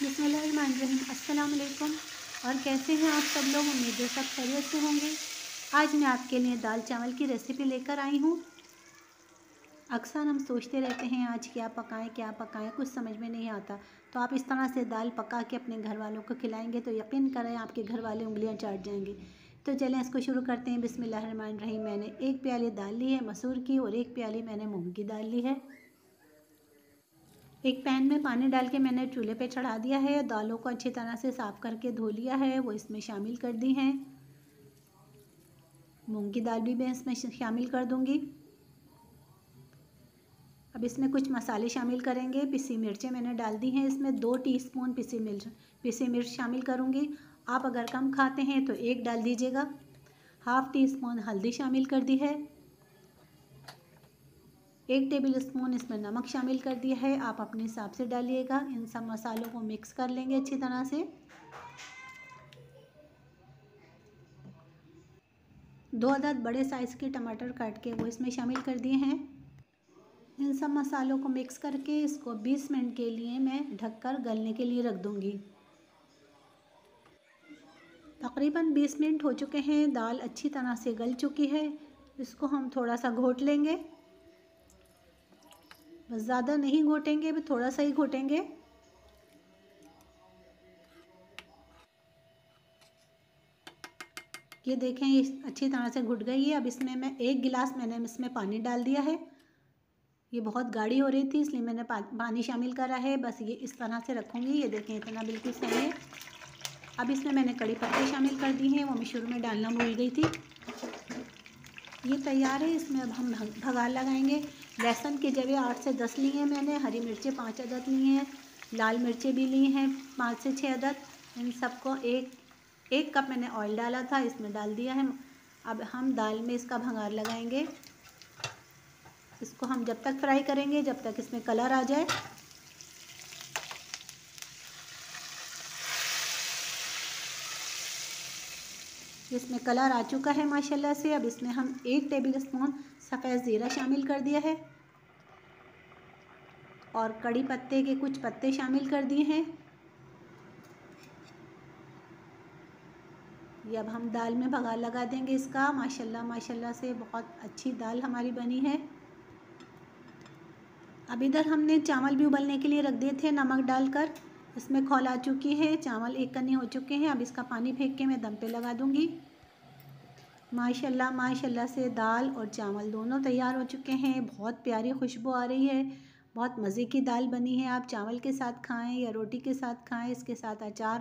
बिस्मिल्लाहिर्रहमानिर्रहीम। अस्सलाम वालेकुम। और कैसे हैं आप सब लोग? उम्मीद है सब खैरियत से होंगे। आज मैं आपके लिए दाल चावल की रेसिपी लेकर आई हूँ। अक्सर हम सोचते रहते हैं आज क्या पकाएं, कुछ समझ में नहीं आता। तो आप इस तरह से दाल पका के अपने घर वालों को खिलाएंगे तो यकीन करें आपके घर वाले उंगलियां चाट जाएंगे। तो चलें इसको शुरू करते हैं। बिस्मिल्लाहिर्रहमानिर्रहीम। मैंने 1 प्याली दाल ली है मसूर की और 1 प्याली मैंने मूंग की दाल ली है। एक पैन में पानी डाल के मैंने चूल्हे पे चढ़ा दिया है। दालों को अच्छी तरह से साफ़ करके धो लिया है, वो इसमें शामिल कर दी हैं। मूंग की दाल भी मैं इसमें शामिल कर दूंगी। अब इसमें कुछ मसाले शामिल करेंगे। पिसी मिर्चें मैंने डाल दी हैं, इसमें 2 टीस्पून पिसी मिर्च शामिल करूंगी। आप अगर कम खाते हैं तो 1 डाल दीजिएगा। हाफ़ टी स्पून हल्दी शामिल कर दी है। 1 टेबल स्पून इसमें नमक शामिल कर दिया है, आप अपने हिसाब से डालिएगा। इन सब मसालों को मिक्स कर लेंगे अच्छी तरह से। 2 अदद बड़े साइज़ के टमाटर काट के वो इसमें शामिल कर दिए हैं। इन सब मसालों को मिक्स करके इसको 20 मिनट के लिए मैं ढककर गलने के लिए रख दूँगी। तकरीबन 20 मिनट हो चुके हैं, दाल अच्छी तरह से गल चुकी है। इसको हम थोड़ा सा घोट लेंगे, बस ज़्यादा नहीं घोटेंगे, थोड़ा सा ही घोटेंगे। ये देखें ये अच्छी तरह से घुट गई है। अब इसमें मैं 1 गिलास मैंने इसमें पानी डाल दिया है। ये बहुत गाढ़ी हो रही थी इसलिए मैंने पानी शामिल करा है। बस ये इस तरह से रखूँगी। ये देखें इतना बिल्कुल सही है। अब इसमें मैंने कड़ी पत्ते शामिल कर दी हैं, वो मैं शुरू में डालना भूल गई थी। ये तैयार है। इसमें अब हम भगार लगाएंगे। लहसुन के जवे 8 से 10 लिए हैं मैंने। हरी मिर्चें 5 अदद ली हैं। लाल मिर्चें भी ली हैं 5 से 6 अदद। इन सबको एक कप मैंने ऑयल डाला था, इसमें डाल दिया है। अब हम दाल में इसका भगार लगाएंगे। इसको हम जब तक फ्राई करेंगे जब तक इसमें कलर आ जाए। इसमें कलर आ चुका है माशाल्लाह से। अब इसमें हम 1 टेबल स्पून सफ़ेद ज़ीरा शामिल कर दिया है और कड़ी पत्ते के कुछ पत्ते शामिल कर दिए हैं। ये अब हम दाल में भगार लगा देंगे इसका। माशाल्लाह से बहुत अच्छी दाल हमारी बनी है। अब इधर हमने चावल भी उबलने के लिए रख दिए थे नमक डालकर। इसमें खौल आ चुकी है, चावल 1 कन्नी हो चुके हैं। अब इसका पानी फेंक के मैं दम पे लगा दूंगी। माशाल्लाह से दाल और चावल दोनों तैयार हो चुके हैं। बहुत प्यारी खुशबू आ रही है। बहुत मज़े की दाल बनी है। आप चावल के साथ खाएं या रोटी के साथ खाएं, इसके साथ अचार